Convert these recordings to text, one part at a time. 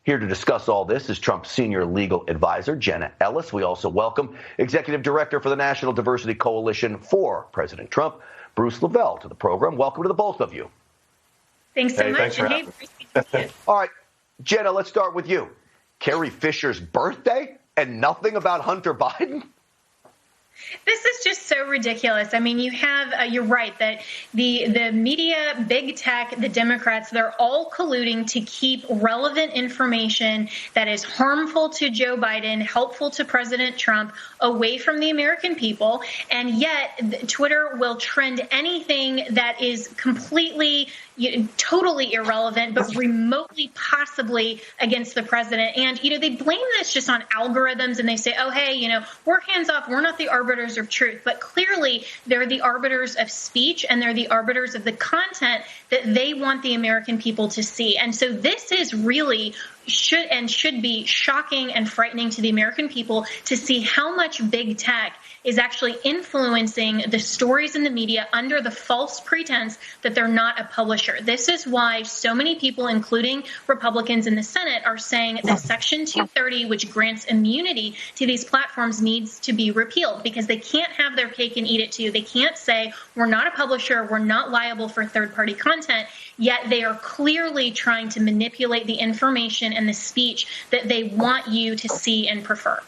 Here to discuss all this is Trump's senior legal advisor, Jenna Ellis. We also welcome Executive Director for the National Diversity Coalition for President Trump, Bruce Lavelle, to the program. Welcome to the both of you. Thanks so much. All right, Jenna, let's start with you. Carrie Fisher's birthday and nothing about Hunter Biden? This is just so ridiculous. I mean, you have, you're right, that the media, big tech, the Democrats, they're all colluding to keep relevant information that is harmful to Joe Biden, helpful to President Trump, away from the American people. And yet Twitter will trend anything that is completely, totally irrelevant, but remotely possibly against the president. And, they blame this just on algorithms, and they say, oh, hey, we're hands off. We're not the arbiters of truth. But clearly, they're the arbiters of speech, and they're the arbiters of the content that they want the American people to see. And so this is really should be shocking and frightening to the American people to see how much big tech is actually influencing the stories in the media under the false pretense that they're not a publisher. This is why so many people, including Republicans in the Senate, are saying that Section 230, which grants immunity to these platforms, needs to be repealed, because they can't have their cake and eat it too. They can't say, we're not a publisher, we're not liable for third-party content, yet they are clearly trying to manipulate the information and the speech that they want you to see and prefer.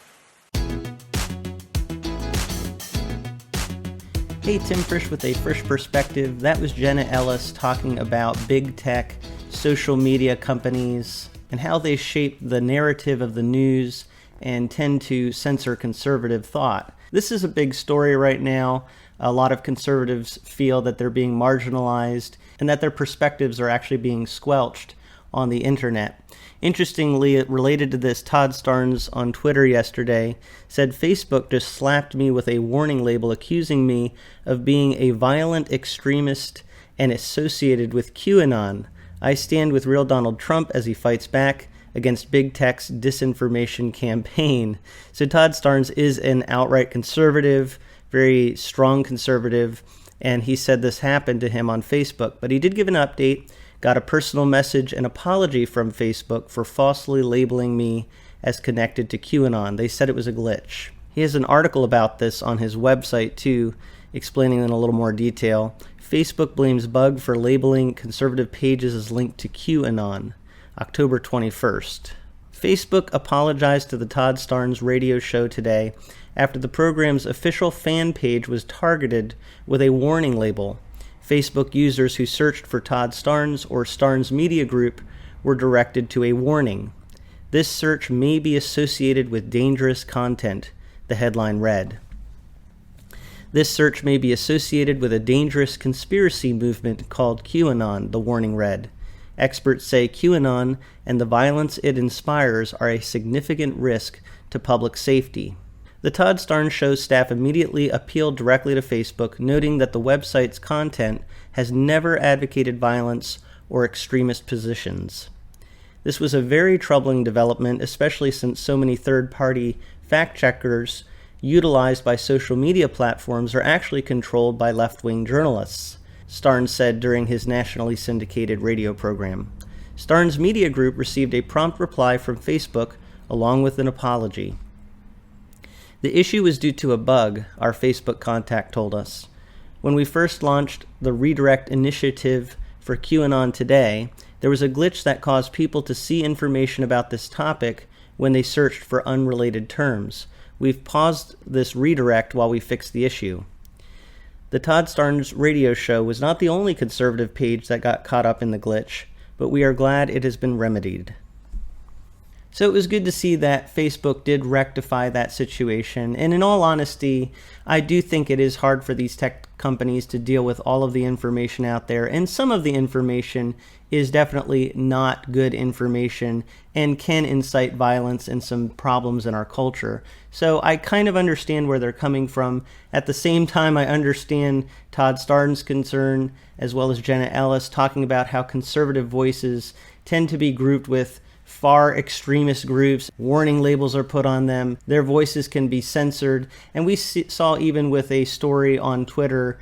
Hey, Tim Frisch with A Frisch Perspective. That was Jenna Ellis talking about big tech, social media companies, and how they shape the narrative of the news and tend to censor conservative thought. This is a big story right now. A lot of conservatives feel that they're being marginalized and that their perspectives are actually being squelched on the internet. Interestingly, related to this, Todd Starnes on Twitter yesterday said Facebook just slapped me with a warning label accusing me of being a violent extremist and associated with QAnon. I stand with real Donald Trump as he fights back against big tech's disinformation campaign. So Todd Starnes is an outright conservative, very strong conservative, and he said this happened to him on Facebook. But he did give an update, got a personal message and apology from Facebook for falsely labeling me as connected to QAnon. They said it was a glitch. He has an article about this on his website too, explaining in a little more detail. Facebook blames bug for labeling conservative pages as linked to QAnon, October 21st. Facebook apologized to the Todd Starnes radio show today after the program's official fan page was targeted with a warning label. Facebook users who searched for Todd Starnes or Starnes Media Group were directed to a warning. This search may be associated with dangerous content, the headline read. This search may be associated with a dangerous conspiracy movement called QAnon, the warning read. Experts say QAnon and the violence it inspires are a significant risk to public safety. The Todd Starnes Show staff immediately appealed directly to Facebook, noting that the website's content has never advocated violence or extremist positions. This was a very troubling development, especially since so many third-party fact-checkers utilized by social media platforms are actually controlled by left-wing journalists, Starnes said during his nationally syndicated radio program. Starnes Media Group received a prompt reply from Facebook along with an apology. The issue was due to a bug, our Facebook contact told us. When we first launched the redirect initiative for QAnon Today, there was a glitch that caused people to see information about this topic when they searched for unrelated terms. We've paused this redirect while we fix the issue. The Todd Starnes radio show was not the only conservative page that got caught up in the glitch, but we are glad it has been remedied. So it was good to see that Facebook did rectify that situation. And in all honesty, I do think it is hard for these tech companies to deal with all of the information out there. And some of the information is definitely not good information and can incite violence and some problems in our culture. So I kind of understand where they're coming from. At the same time, I understand Todd Starnes' concern, as well as Jenna Ellis, talking about how conservative voices tend to be grouped with far extremist groups. Warning labels are put on them. Their voices can be censored. And we saw even with a story on Twitter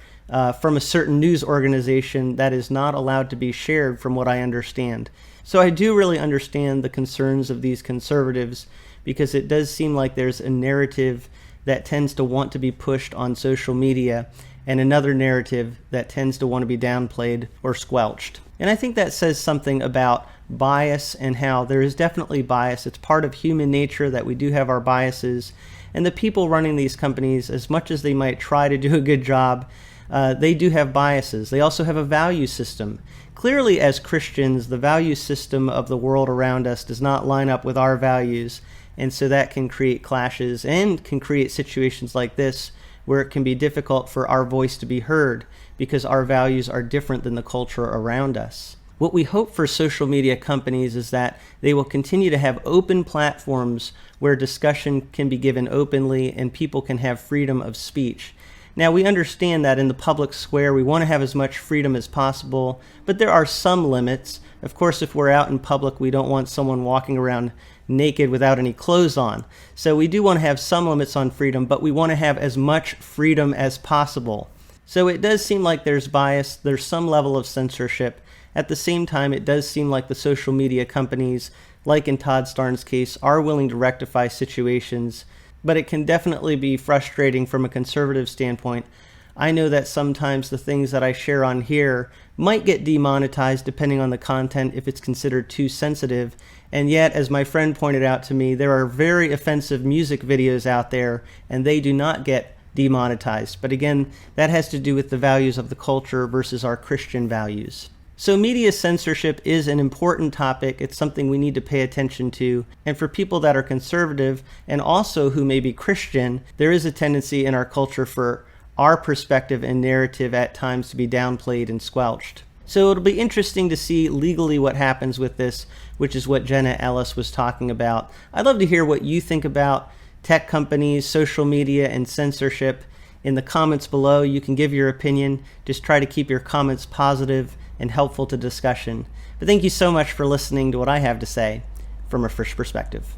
from a certain news organization that is not allowed to be shared, from what I understand. So I do really understand the concerns of these conservatives, because it does seem like there's a narrative that tends to want to be pushed on social media and another narrative that tends to want to be downplayed or squelched. And I think that says something about bias and how there is definitely bias. It's part of human nature that we do have our biases. And the people running these companies, as much as they might try to do a good job, they do have biases. They also have a value system. Clearly, as Christians, the value system of the world around us does not line up with our values. And so that can create clashes and can create situations like this where it can be difficult for our voice to be heard because our values are different than the culture around us. What we hope for social media companies is that they will continue to have open platforms where discussion can be given openly and people can have freedom of speech. Now, we understand that in the public square, we want to have as much freedom as possible, but there are some limits. Of course, if we're out in public, we don't want someone walking around naked without any clothes on. So we do want to have some limits on freedom, but we want to have as much freedom as possible. So it does seem like there's bias, there's some level of censorship. At the same time, it does seem like the social media companies, like in Todd Starnes' case, are willing to rectify situations, but it can definitely be frustrating from a conservative standpoint. I know that sometimes the things that I share on here might get demonetized depending on the content if it's considered too sensitive. And yet, as my friend pointed out to me, there are very offensive music videos out there and they do not get demonetized. But again, that has to do with the values of the culture versus our Christian values. So media censorship is an important topic. It's something we need to pay attention to. And for people that are conservative and also who may be Christian, there is a tendency in our culture for our perspective and narrative at times to be downplayed and squelched. So it'll be interesting to see legally what happens with this, which is what Jenna Ellis was talking about. I'd love to hear what you think about tech companies, social media, and censorship. In the comments below, you can give your opinion. Just try to keep your comments positive and helpful to discussion. But thank you so much for listening to what I have to say from A Frisch Perspective.